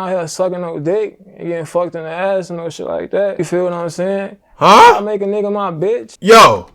out here sucking no dick and getting fucked in the ass and no shit like that. You feel what I'm saying? Huh? I make a nigga my bitch. Yo.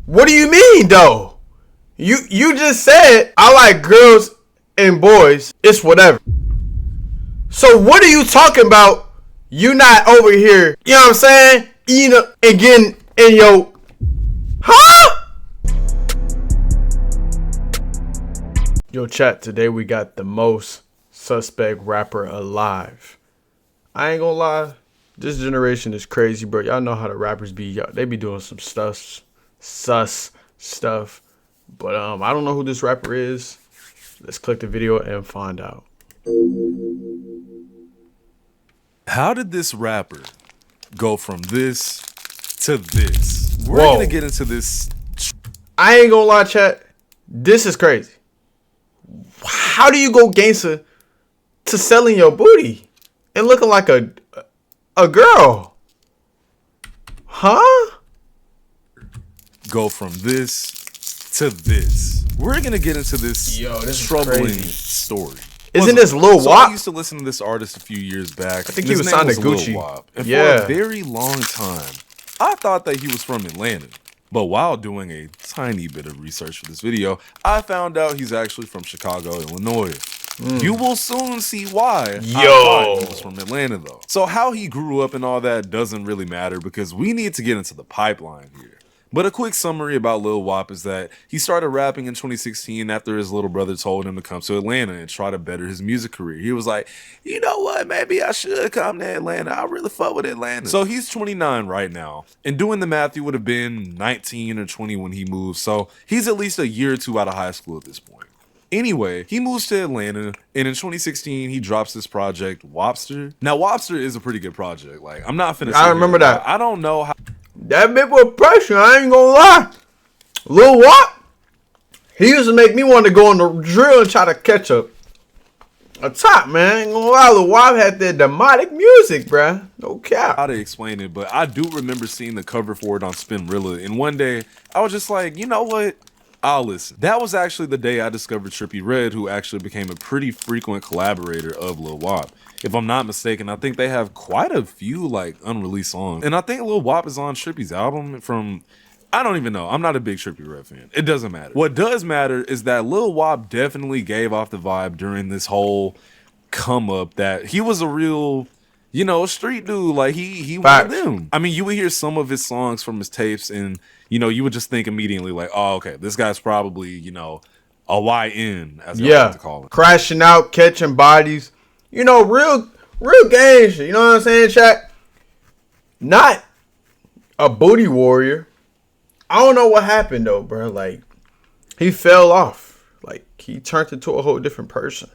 What do you mean though? You just said I like girls and boys. It's whatever. So what are you talking about? You not over here, you know what I'm saying? Eating up and getting in your... Huh? Yo, chat, today we got the most suspect rapper alive. I ain't gonna lie, this generation is crazy, bro. Y'all know how the rappers be. They be doing some sus stuff. But I don't know who this rapper is. Let's click the video and find out. How did this rapper go from this to this? We're gonna get into this. I ain't gonna lie, chat. This is crazy. How do you go gangster to selling your booty and looking like a girl? Huh? Go from this to this. We're gonna get into this troubling story. Isn't this Lil Wop? I used to listen to this artist a few years back. I think he was signed to Gucci. Lil Wop. And for a very long time, I thought that he was from Atlanta. But while doing a tiny bit of research for this video, I found out he's actually from Chicago, Illinois. You will soon see why. I thought he was from Atlanta, though. So how he grew up and all that doesn't really matter because we need to get into the pipeline here. But a quick summary about Lil Wop is that he started rapping in 2016 after his little brother told him to come to Atlanta and try to better his music career. He was like, you know what, maybe I should come to Atlanta. I really fuck with Atlanta. So he's 29 right now. And doing the math, he would have been 19 or 20 when he moved. So he's at least a year or two out of high school at this point. Anyway, he moves to Atlanta, and in 2016, he drops this project, Wopster. Now, Wopster is a pretty good project. Like, I'm not finna say I remember that. I don't know how... That bit was pressure, I ain't gonna lie. Lil Wop, he used to make me want to go on the drill and try to catch a top, man. I ain't gonna lie, Lil Wop had that demonic music, bruh. No cap. How to explain it, but I do remember seeing the cover for it on Spinrilla, and one day, I was just like, you know what? I'll listen. That was actually the day I discovered Trippie Redd, who actually became a pretty frequent collaborator of Lil Wop. If I'm not mistaken, I think they have quite a few like unreleased songs. And I think Lil Wop is on Trippie's album from, I don't even know. I'm not a big Trippie Redd fan. It doesn't matter. What does matter is that Lil Wop definitely gave off the vibe during this whole come up that he was a real, you know, street dude. Like he one of them. I mean, you would hear some of his songs from his tapes and, you know, you would just think immediately like, oh, okay, this guy's probably, you know, a YN, as I like to call it. Crashing out, catching bodies. You know, real gangster. You know what I'm saying, chat? Not a booty warrior. I don't know what happened though, bro. Like, he fell off. Like, he turned into a whole different person.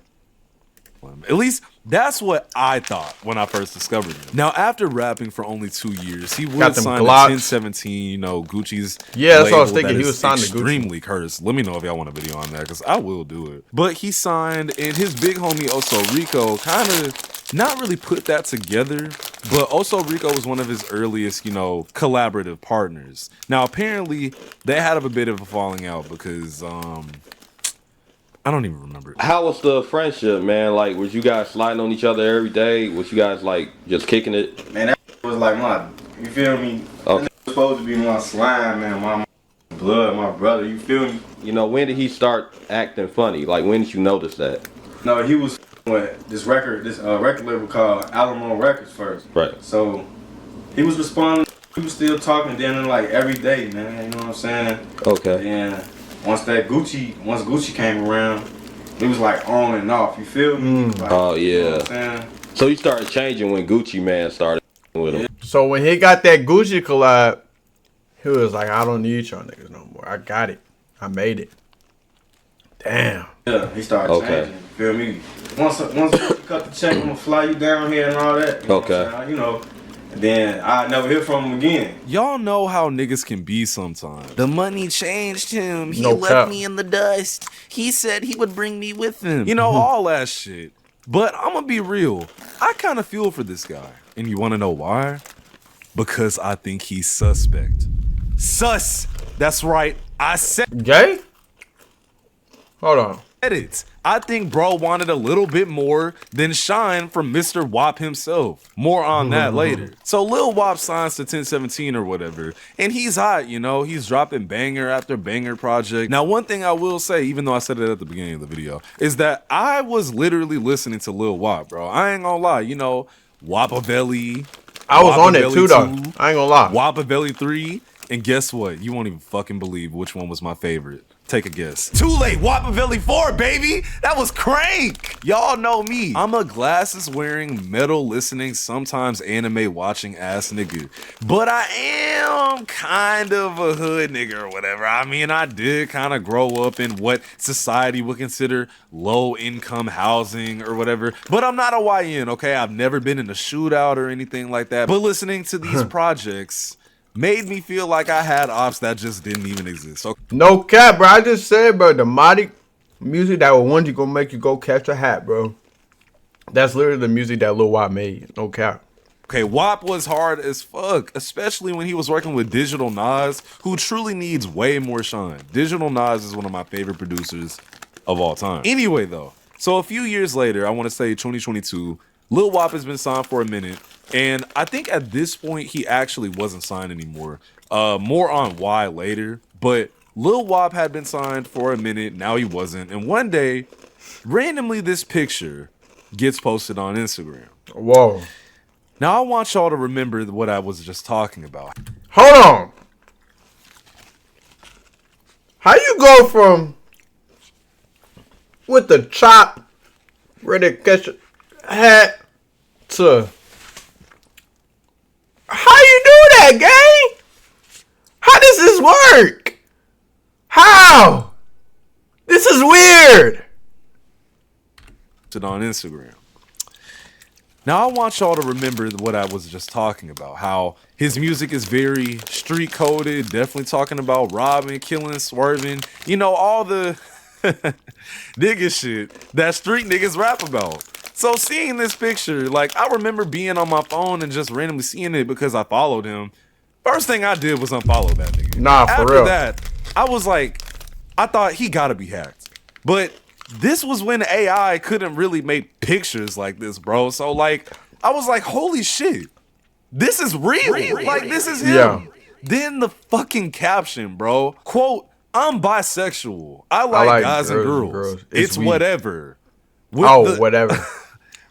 At least that's what I thought when I first discovered him. Now, after rapping for only 2 years, he would sign to 1017, you know, Gucci's. Yeah, that's what I was thinking. He was signed to Gucci. Extremely cursed. Let me know if y'all want a video on that, because I will do it. But he signed, and his big homie Oso Rico kind of not really put that together, but Oso Rico was one of his earliest, you know, collaborative partners. Now, apparently, they had a bit of a falling out because, I don't even remember. How was the friendship, man? Like, was you guys sliding on each other every day? Was you guys, like, just kicking it? Man, that was like my, you feel me? Okay. That was supposed to be my slime, man, my blood, my brother, you feel me? You know, when did he start acting funny? Like, when did you notice that? No, he was with this record label called Alamo Records first. Right. So, he was responding, he was still talking then like every day, man, you know what I'm saying? Okay. And once Gucci came around, it was like on and off. You feel me? Like, oh yeah. You know what I'm saying? So he started changing when Gucci Man started with him. So when he got that Gucci collab, he was like, I don't need y'all niggas no more. I got it. I made it. Damn. Yeah, he started changing. You feel me? Once you cut the check, I'm gonna fly you down here and all that. You know. And then I never hear from him again. Y'all know how niggas can be sometimes. The money changed him. He left me in the dust. He said he would bring me with him. You know, all that shit. But I'm gonna be real. I kind of feel for this guy. And you wanna know why? Because I think he's suspect. Sus! That's right. I said gay? Hold on. edits. I think bro wanted a little bit more than shine from Mr. Wop himself. More on that later. So Lil Wop signs to 1017 or whatever, and he's hot, you know, he's dropping banger after banger project. Now, one thing I will say, even though I said it at the beginning of the video, is that I was literally listening to Lil Wop, bro. I ain't gonna lie, you know, Wapavelli. I was on it too, though. I ain't gonna lie. Wapavelli 3, and guess what? You won't even fucking believe which one was my favorite. Take a guess. Too late. Wapavelli 4, baby. That was crank. Y'all know me. I'm a glasses wearing, metal listening, sometimes anime watching ass nigga. But I am kind of a hood nigga or whatever. I mean, I did kind of grow up in what society would consider low income housing or whatever. But I'm not a YN, okay? I've never been in a shootout or anything like that. But listening to these projects made me feel like I had ops that just didn't even exist. Okay. No cap, bro. I just said, bro, the melodic music that will one you gonna make you go catch a hat, bro. That's literally the music that Lil Wop made. No cap. Okay, Wop was hard as fuck, especially when he was working with Digital Nas, who truly needs way more shine. Digital Nas is one of my favorite producers of all time. Anyway, though, so a few years later, I want to say 2022, Lil Wop has been signed for a minute. And I think at this point, he actually wasn't signed anymore. More on why later. But Lil Wop had been signed for a minute. Now he wasn't. And one day, randomly, this picture gets posted on Instagram. Whoa. Now, I want y'all to remember what I was just talking about. Hold on. How you go from with the chop, ready to catch a hat, to... How you do that, gang? How does this work? How? This is weird. On Instagram. Now I want y'all to remember what I was just talking about. How his music is very street coded, definitely talking about robbing, killing, swerving. You know, all the nigga shit that street niggas rap about. So seeing this picture, like, I remember being on my phone and just randomly seeing it because I followed him. First thing I did was unfollow that nigga. Nah, for real. After that, I was like, I thought he gotta be hacked. But this was when AI couldn't really make pictures like this, bro. So, like, I was like, holy shit. This is real. Like, this is him. Yeah. Then the fucking caption, bro. Quote, I'm bisexual. I like guys and girls. It's whatever. Whatever.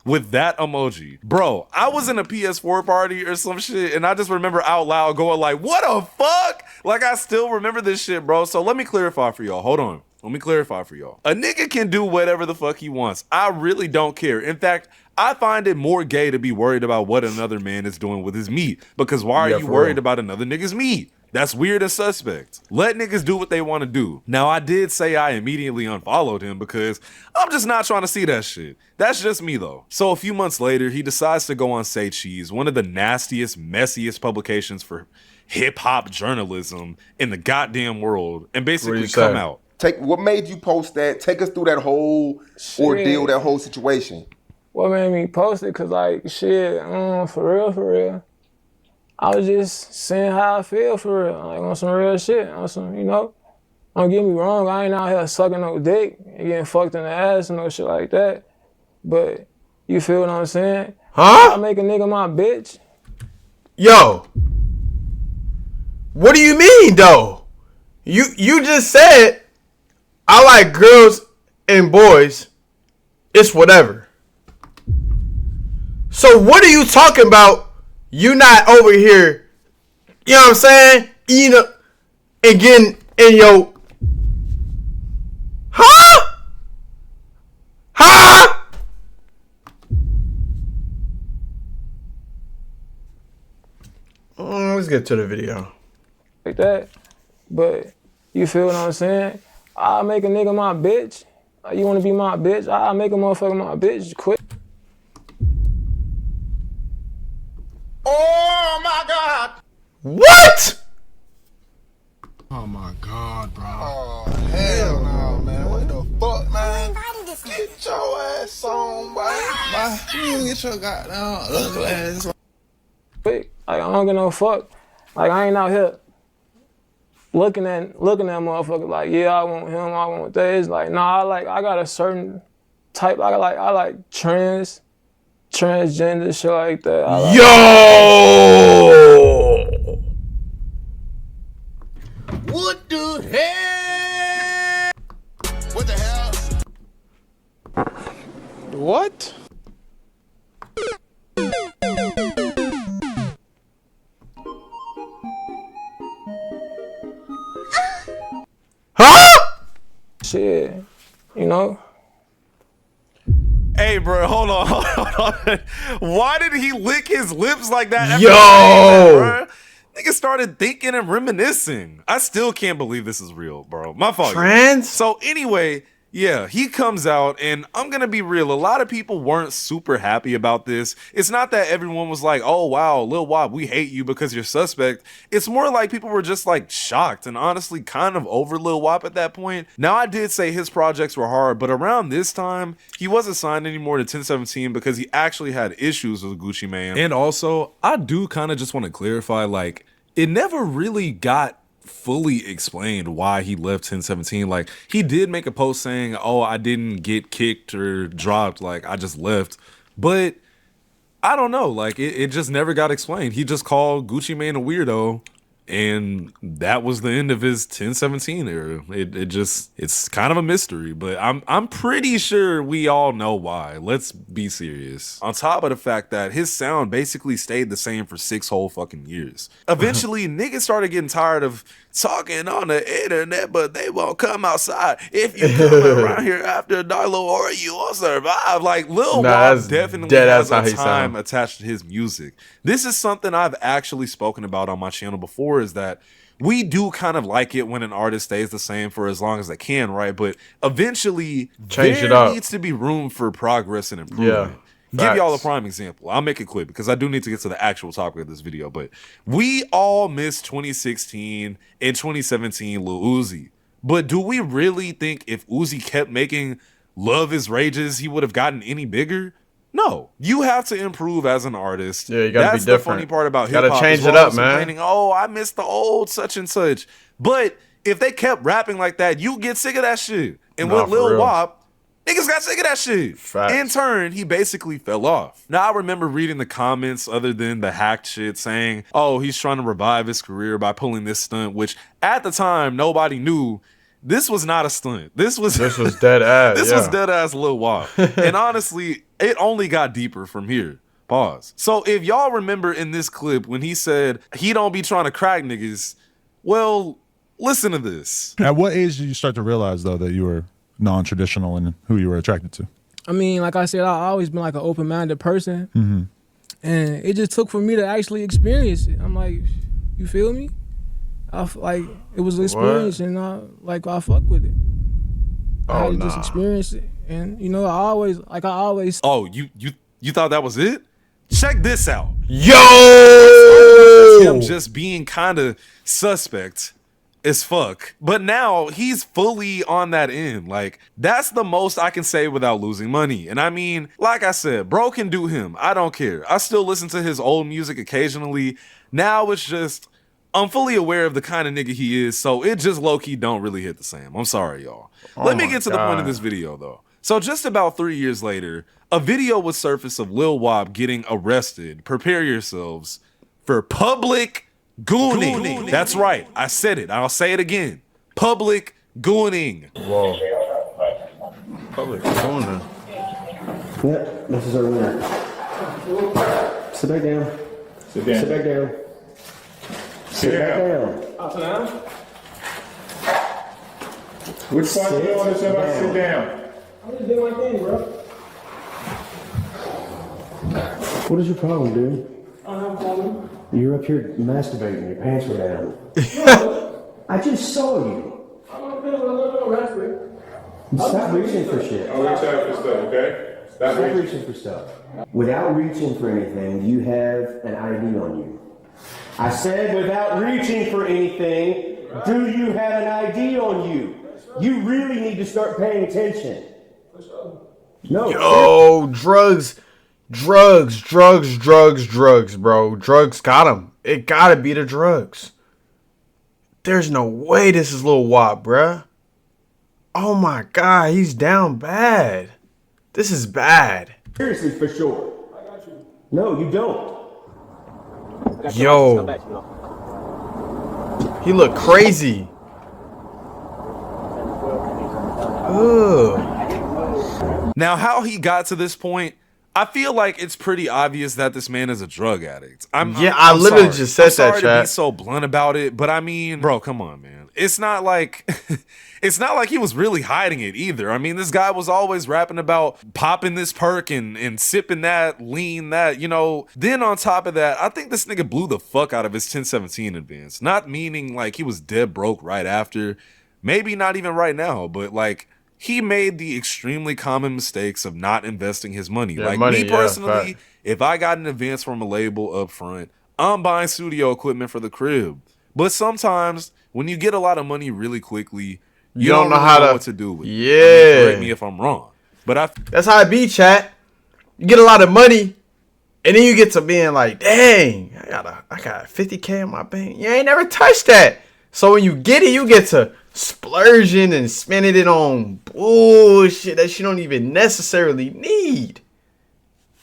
With that emoji. Bro, I was in a PS4 party or some shit, and I just remember out loud going like, what the fuck? Like, I still remember this shit, bro. So let me clarify for y'all. Hold on. Let me clarify for y'all. A nigga can do whatever the fuck he wants. I really don't care. In fact, I find it more gay to be worried about what another man is doing with his meat. Because why are you worried about another nigga's meat? That's weird and suspect. Let niggas do what they want to do. Now, I did say I immediately unfollowed him because I'm just not trying to see that shit. That's just me, though. So a few months later, he decides to go on Say Cheese, one of the nastiest, messiest publications for hip-hop journalism in the goddamn world, and basically come out. What made you post that? Take us through that whole ordeal, that whole situation. What made me post it? Cause like, shit, for real. I was just saying how I feel for real, like on some real shit, on some, you know. Don't get me wrong, I ain't out here sucking no dick and getting fucked in the ass and no shit like that. But you feel what I'm saying? Huh? I make a nigga my bitch. Yo. What do you mean though? You just said I like girls and boys. It's whatever. So what are you talking about? You not over here, you know what I'm saying? Eating up and getting in your... Huh? Let's get to the video. Like that. But you feel what I'm saying? I'll make a nigga my bitch. You wanna be my bitch? I'll make a motherfucker my bitch quick. Oh my God! What? Oh my God, bro. Oh hell no, man! What the fuck, man? Get your ass on, boy. You get your goddamn ugly ass. Quick, like I don't give no fuck. Like I ain't out here looking at motherfuckers like, yeah, I want him, I want that. It's like, nah, I got a certain type. I like transgender shit like that. Yo! What the hell? What the hell? What? Huh? Shit, you know? Hey, bro, hold on. Why did he lick his lips like that? Yo! Nigga started thinking and reminiscing. I still can't believe this is real, bro. My fault. Trans? So anyway, yeah, he comes out, and I'm gonna be real. A lot of people weren't super happy about this. It's not that everyone was like, oh wow, Lil Wop, we hate you because you're suspect. It's more like people were just like shocked and honestly kind of over Lil Wop at that point. Now, I did say his projects were hard, but around this time, he wasn't signed anymore to 1017 because he actually had issues with Gucci Mane. And also, I do kind of just want to clarify, like, it never really got fully explained why he left 1017. Like, he did make a post saying, oh, I didn't get kicked or dropped, like I just left, but I don't know, like it just never got explained. He just called Gucci Mane a weirdo, and that was the end of his 1017 era. It's kind of a mystery, but I'm pretty sure we all know why. Let's be serious. On top of the fact that his sound basically stayed the same for 6 whole fucking years. Eventually, niggas started getting tired of talking on the internet, but they won't come outside. If you come around here after Darlo or you won't survive. Like, Lil Wop definitely has a time attached to his music. This is something I've actually spoken about on my channel before, is that we do kind of like it when an artist stays the same for as long as they can, right? But eventually, there needs to be room for progress and improvement. Yeah. Give y'all a prime example. I'll make it quick because I do need to get to the actual topic of this video. But we all miss 2016 and 2017 Lil Uzi. But do we really think if Uzi kept making Love Is Rages, he would have gotten any bigger? No. You have to improve as an artist. Yeah, you gotta That's be different. The funny part about hip hop. Gotta change it up, man. Oh, I miss the old such and such. But if they kept rapping like that, you get sick of that shit. And with Lil Wop, niggas got sick of that shit. Facts. In turn, he basically fell off. Now, I remember reading the comments other than the hacked shit saying, oh, he's trying to revive his career by pulling this stunt, which at the time, nobody knew. This was not a stunt. This was dead ass. This was dead ass Lil Wop. And honestly, it only got deeper from here. Pause. So if y'all remember in this clip when he said he don't be trying to crack niggas, well, listen to this. At what age did you start to realize, though, that you were non-traditional in who you were attracted to? I mean, like I said, I've always been like an open-minded person. And it just took for me to actually experience it. I'm like, you feel me? Like, it was an experience, and I fuck with it. I had to just experience it. And, you know, I always... Oh, you thought that was it? Check this out. Yo! Him just being kind of suspect as fuck. But now he's fully on that end. Like, that's the most I can say without losing money. And I mean, like I said, bro can do him. I don't care. I still listen to his old music occasionally. Now it's just... I'm fully aware of the kind of nigga he is, so it just low-key don't really hit the same. I'm sorry, y'all. Let me get to the point of this video, though. So just about 3 years later, a video would surface of Lil Wop getting arrested. Prepare yourselves for public gooning. That's right. I said it. I'll say it again. Public gooning. Whoa. Public gooning. Yep, this is our winner. Sit back down. Sit down. Sit back down. Sit back down. Up now. Which part do you want to sit down? I'm just doing my thing, bro. What is your problem, dude? I don't have a problem. You're up here masturbating. Your pants were down. I just saw you. I'm not feeling a little raspberry. Stop reaching for shit. I'll reach out for stuff, okay? Stop reaching for stuff. Without reaching for anything, you have an ID on you. I said without reaching for anything, do you have an ID on you? You really need to start paying attention. No. Yo, drugs, bro. Drugs got him. It gotta be the drugs. There's no way this is Lil Wop, bruh. Oh my God, he's down bad. This is bad. Seriously, for sure. No, you don't. Yo. He look crazy. Ugh. Now, how he got to this point, I feel like it's pretty obvious that this man is a drug addict. I literally sorry. just said that, sorry chat. to be so blunt about it, but I mean, bro, come on, man. It's not like it's not like he was really hiding it either. I mean, this guy was always rapping about popping this perk and sipping that, lean that, you know. Then on top of that, I think this nigga blew the fuck out of his 1017 advance. Not meaning like he was dead broke right after. Maybe not even right now, but like he made the extremely common mistakes of not investing his money. Yeah, like money, me personally, fact. if I got an advance from a label up front, I'm buying studio equipment for the crib. But sometimes when you get a lot of money really quickly, you don't know really what to do with it. Yeah. I mean, correct me if I'm wrong. But that's how it be, chat. You get a lot of money, and then you get to being like, dang, I got 50K in my bank. You ain't never touched that. So when you get it, you get to splurging and spending it on bullshit that you don't even necessarily need.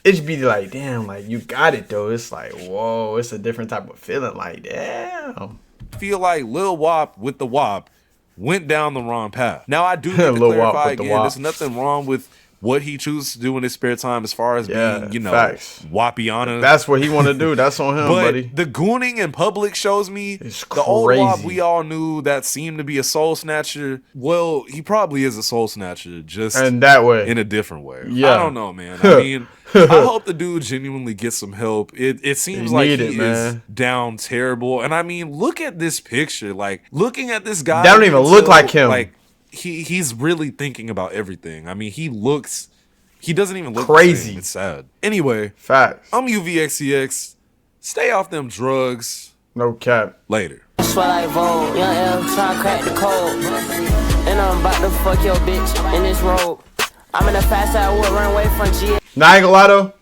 It should be like, damn, like you got it though. It's like, whoa, it's a different type of feeling. Like, damn. I feel like Lil Wop with the Wop went down the wrong path. Now I do need to clarify again, there's nothing wrong with what he chooses to do in his spare time as far as being, you know, Wapiana. That's what he want to do. That's on him, but buddy. The gooning in public shows me it's the old Wop we all knew that seemed to be a soul snatcher. Well, he probably is a soul snatcher, just in that way, in a different way. Yeah. I don't know, man. I mean, I hope the dude genuinely gets some help. It seems like he is down terrible. And I mean, look at this picture. Like, looking at this guy, that don't even look like him. Like, he's really thinking about everything. I mean, he doesn't even look crazy. It's sad. Anyway, facts. I'm UVXCX. Stay off them drugs. No cap. Later. Sweat like Vogue, young L trying to crack the code. And I'm about to fuck your bitch in this road. I'm in a fast I would run away from G. Nah, I ain't gonna lie though.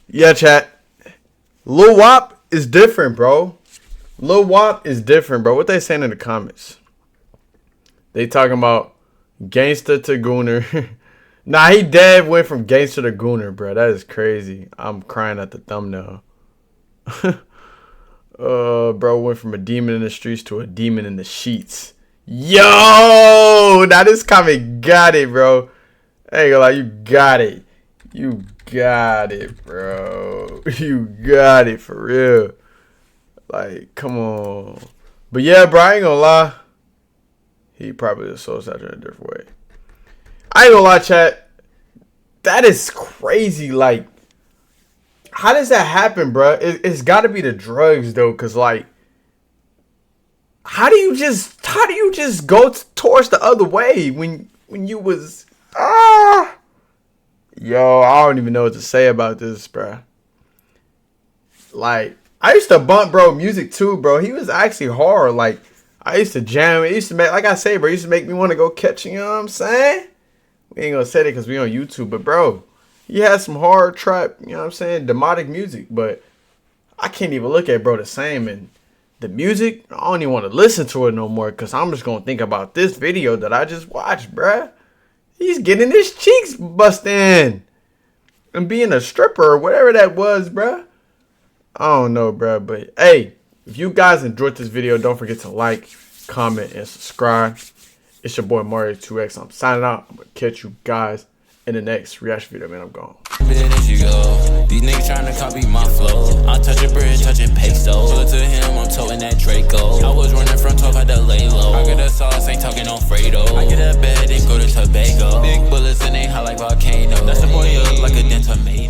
Yeah, chat. Lil Wop is different, bro. Lil Wop is different, bro. What they saying in the comments? They talking about Gangster to Gooner. Nah, he dead went from Gangster to Gooner, bro. That is crazy. I'm crying at the thumbnail. Bro went from a demon in the streets to a demon in the sheets. Yo, now this comment got it, bro. I ain't gonna lie, you got it. You got it, bro. You got it for real. Like, come on. But yeah, bro, I ain't gonna lie. He probably is soul saturated in a different way. I ain't gonna lie, chat. That is crazy. Like, how does that happen, bro? It's got to be the drugs, though, cause like, how do you just go towards the other way when you was Yo, I don't even know what to say about this, bro. Like, I used to bump bro music too, bro. He was actually hard. Like, I used to jam. It used to make, like I say, bro, it used to make me want to go catch, you know what I'm saying? We ain't gonna say it because we on YouTube, but bro, he had some hard trap, you know what I'm saying, demonic music, but I can't even look at bro the same. And the music, I don't even want to listen to it no more because I'm just gonna think about this video that I just watched, bruh. He's getting his cheeks busting and being a stripper or whatever that was, bruh. I don't know, bruh, but hey, if you guys enjoyed this video, don't forget to like, comment, and subscribe. It's your boy Mario 2X. I'm signing out. I'm gonna catch you guys in the next reaction video, man. I'm gone. These niggas trying to copy my flow. I'm touching bread, touching peso. Look to him, I'm toting that Draco. I was running from 12, had to lay low. I get the sauce, ain't talking on Fredo. I get a bed and go to Tobago. Big bullets and they hot like volcano. That's the boy up like a dead tomato.